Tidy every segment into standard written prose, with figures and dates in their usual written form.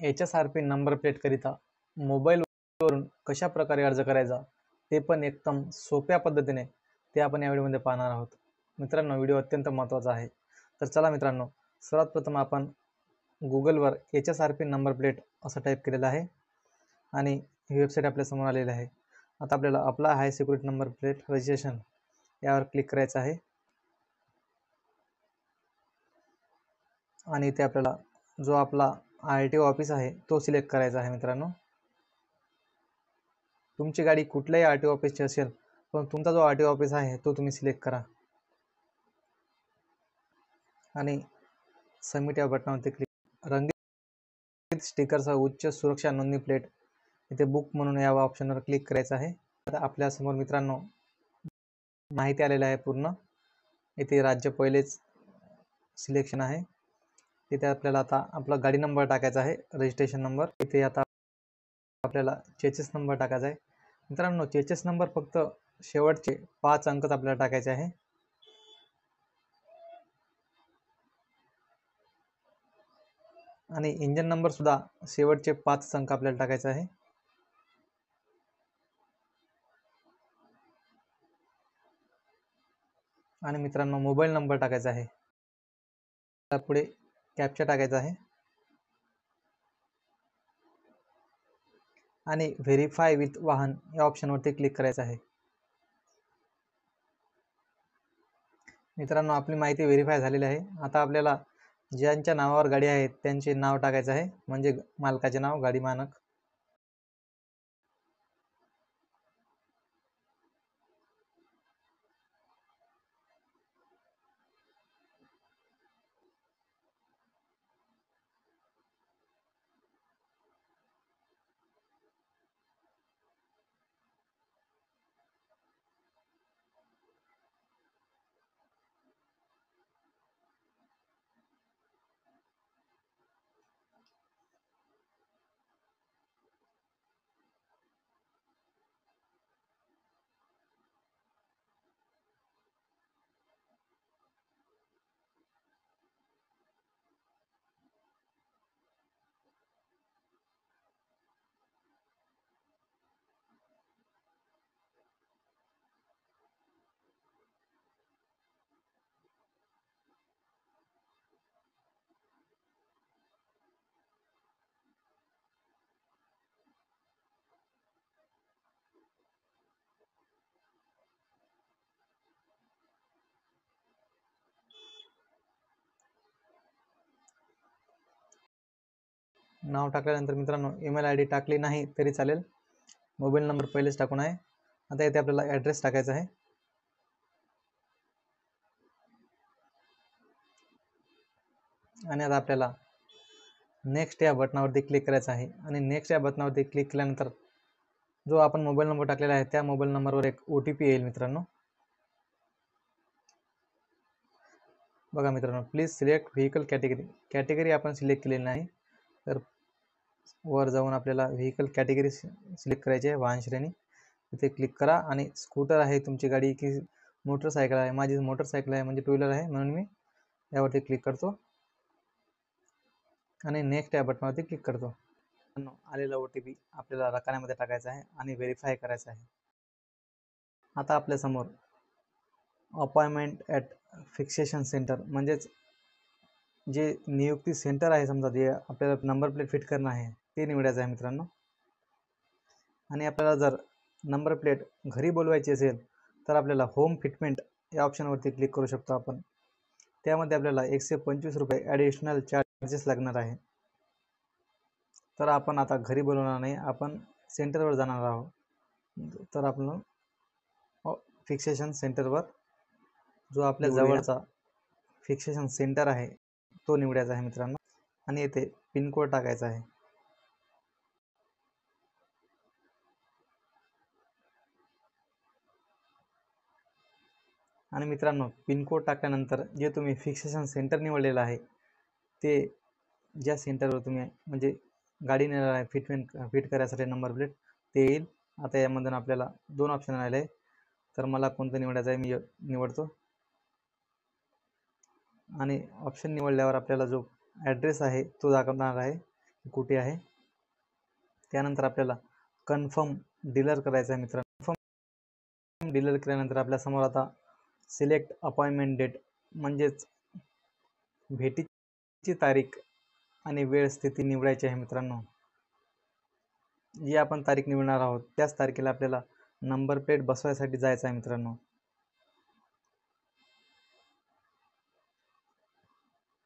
HSRP number plate करिता मोबाईलवरून कशा प्रकारे अर्ज करायचा ते पण एकदम सोप्या पद्धतीने ते आपण या व्हिडिओमध्ये पाहणार आहोत. मित्रांनो, व्हिडिओ अत्यंत महत्त्वाचा आहे. तर चला मित्रांनो, सर्वात प्रथम आपण गुगलवर HSRP नंबर प्लेट असं टाईप केलेलं आहे आणि ही वेबसाईट आपल्यासमोर आलेली आहे. आता आपल्याला आपला हाय सिक्युरिटी नंबर प्लेट रजिस्ट्रेशन यावर क्लिक करायचं आहे आणि इथे आपल्याला जो आपला RTO ऑफिस आहे तो सिलेक्ट करायचा आहे. मित्रांनो, तुमची गाडी कुठल्याही RTO ऑफिसची असेल, पण तुमचा जो RTO ऑफिस आहे तो तुम्ही सिलेक्ट करा आणि सबमिट या बटनावरती क्लिक. रंगीत स्टिकरसह उच्च सुरक्षा नोंदणी प्लेट इथे बुक म्हणून या ऑप्शनवर क्लिक करायचं आहे. आता आपल्यासमोर मित्रांनो माहिती आलेली आहे पूर्ण. इथे राज्य पहिलेच सिलेक्शन आहे. तिथे आपल्याला आता आपला गाडी नंबर टाकायचा आहे, रजिस्ट्रेशन नंबर. इथे आता आपल्याला चेसिस नंबर टाकायचा आहे. मित्रांनो, चेसिस नंबर फक्त शेवटचे 5 अंकच आपल्याला टाकायचे आहे. आणि इंजन नंबर सुद्धा शेवटचे 5 अंक आपल्याला टाकायचे आहे. आणि मित्रांनो, मोबाईल नंबर टाकायचा आहे. पुढे कॅप्चा टाकायचा आहे आणि व्हेरीफाय विथ वाहन या ऑप्शनवरती क्लिक करायचं आहे. मित्रांनो, आपली माहिती व्हेरीफाय झालेली आहे. आता आपल्याला ज्यांच्या नावावर गाडी आहे त्यांचे नाव टाकायचं आहे, म्हणजे मालकाचे नाव, गाडी मालक. नाव टाकल्यानंतर मित्रांनो, ईमेल ID टाकली नाही तरी चालेल, मोबाईल नंबर पहिलेच टाकून आहे. आता इथे आपल्याला ॲड्रेस टाकायचा आहे आणि आता आपल्याला नेक्स्ट या बटनावरती क्लिक करायचं आहे. आणि नेक्स्ट या बटनावरती क्लिक केल्यानंतर जो आपण मोबाईल नंबर टाकलेला आहे त्या मोबाईल नंबरवर एक OTP येईल. मित्रांनो बघा मित्रांनो, प्लीज सिलेक्ट व्हेकल कॅटेगरी आपण सिलेक्ट केलेली नाही, तर वर जाऊन आपल्याला व्हेकल कॅटेगरी सिलेक्ट करायची आहे, वाहन श्रेणी. इथे क्लिक करा आणि स्कूटर आहे तुमची गाडी की मोटरसायकल आहे. माझी मोटरसायकल आहे, म्हणजे 2 व्हीलर आहे, म्हणून मी यावरती क्लिक करतो आणि नेक्स्ट या बटनावरती क्लिक करतो. आलेला OTP आपल्याला रकान्यामध्ये टाकायचा आहे आणि व्हेरीफाय करायचा आहे. आता आपल्यासमोर अपॉइंटमेंट ॲट फिक्सेशन सेंटर, म्हणजेच जे नियुक्ती सेंटर आहे, समजा जे आपल्याला नंबर प्लेट फिट करणं आहे ते निवडायचं आहे. मित्रांनो, आणि आपल्याला जर नंबर प्लेट घरी बोलवायची असेल तर आपल्याला होम फिटमेंट या ऑप्शनवरती क्लिक करू शकतो आपण. त्यामध्ये आपल्याला 125 रुपये ॲडिशनल चार्जेस लागणार आहे. तर आपण आता घरी बोलवणार नाही, आपण सेंटरवर जाणार आहोत. तर आपण फिक्सेशन सेंटरवर, जो आपल्या जवळचा फिक्सेशन सेंटर आहे तो निवडायचा आहे. मित्रांनो, आणि येथे पिनकोड टाकायचा आहे. आणि मित्रांनो, पिनकोड टाकल्यानंतर जे तुम्ही फिक्सेशन सेंटर निवडलेलं आहे ते ज्या सेंटरवर तुम्ही म्हणजे गाडी नेणार आहे फिट करायसाठी नंबर प्लेट ते येईल. आता यामधून आपल्याला 2 ऑप्शन आले, तर मला कोणतं निवडायचं आहे मी निवडतो. आणि ऑप्शन निवडल्यावर आपल्याला जो ॲड्रेस आहे तो दाखवणार आहे. कुठे आहे. त्यानंतर आपल्याला कन्फर्म डीलर करायचं आहे मित्रांनो. कन्फर्म डीलर केल्यानंतर आपल्यासमोर आता सिलेक्ट अपॉइंटमेंट डेट म्हणजेच भेटीची तारीख आणि वेळ स्थिती निवडायची आहे मित्रांनो. जी आपण तारीख निवडणार आहोत त्याच तारखेला आपल्याला नंबर प्लेट बसवायसाठी जायचं आहे मित्रांनो.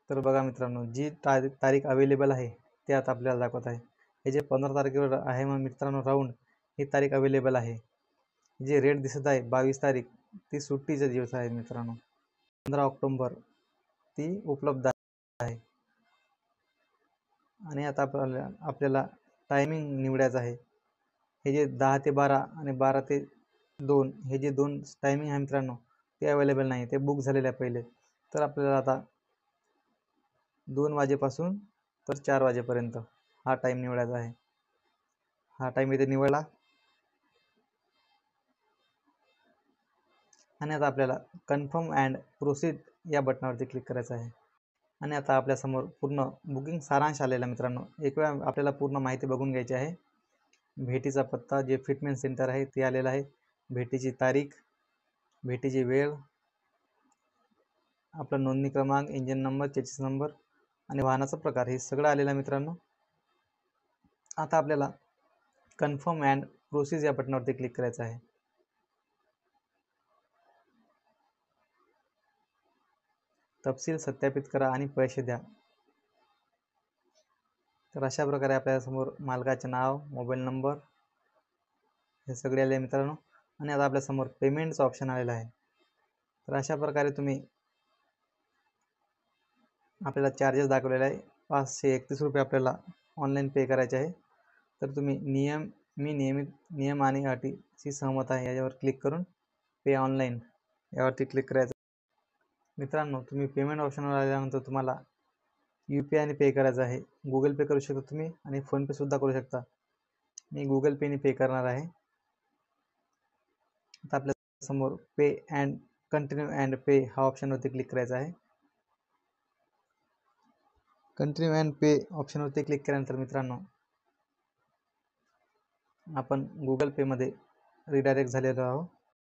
तर बघा मित्रांनो, जी तारीख अवेलेबल आहे ते आता आपल्याला दाखवत आहे. हे जे 15 तारखेवर आहे मग मित्रांनो राऊंड, ही तारीख अवेलेबल आहे. जे रेट दिसत आहे 22 तारीख, ती सुट्टीचा दिवस आहे मित्रांनो. 15 ऑक्टोबर ती उपलब्ध आहे. आणि आता आपल्याला टायमिंग निवडायचं आहे. हे जे 10 ते 12 आणि 12 ते 2 हे जे दोन टायमिंग आहे मित्रांनो, ते अवेलेबल नाही, ते बुक झालेले आहे पहिले. तर आपल्याला आता 2 वाजेपासून तर 4 वाजेपर्यंत हा टाईम निवडायचा आहे. हा टाईम इथे निवडला आणि आता आपल्याला कन्फर्म अँड प्रोसीड या बटनावरती क्लिक करायचं आहे. आणि आता आपल्यासमोर पूर्ण बुकिंग सारांश आलेला मित्रांनो. एक वेळा आपल्याला पूर्ण माहिती बघून घ्यायची आहे. भेटीचा पत्ता जे फिटमेंट सेंटर आहे ते आलेलं आहे. भेटीची तारीख, भेटीची वेळ, आपला नोंदणी क्रमांक, इंजिन नंबर, चेसिस नंबर आणि वाहनाचा प्रकार हे सगळं आलेलं आहे मित्रांनो. आता आपल्याला कन्फर्म अँड प्रोसीड या बटनावरती क्लिक करायचं आहे. तपशील सत्यापित करा आणि पैसे द्या. तर अशा प्रकारे आपल्यासमोर मालकाचे नाव, मोबाईल नंबर हे सगळे आले मित्रांनो. आणि आता आपल्यासमोर पेमेंटचा ऑप्शन आलेला आहे. तर अशा प्रकारे तुम्ही आपल्याला चार्जेस दाखवलेला आहे 531 रुपये आपल्याला ऑनलाईन पे करायचे आहे. तर तुम्ही नियमित नियम आणि अटीशी सहमत आहे याच्यावर क्लिक करून पे ऑनलाईन यावरती क्लिक करायचं. मित्रांनो, तुम्ही पेमेंट ऑप्शनवर आल्यानंतर तुम्हाला UPI ने पे करायचं आहे. गुगल पे करू शकता तुम्ही आणि फोनपे सुद्धा करू शकता. मी गुगल पेने पे करणार आहे. आता आपल्या समोर पे अँड कंटिन्यू अँड पे हा ऑप्शनवरती क्लिक करायचा आहे. कंटिन्यू अँड पे ऑप्शनवरती क्लिक केल्यानंतर मित्रांनो आपण गुगल पेमध्ये रिडायरेक्ट झालेलो आहोत.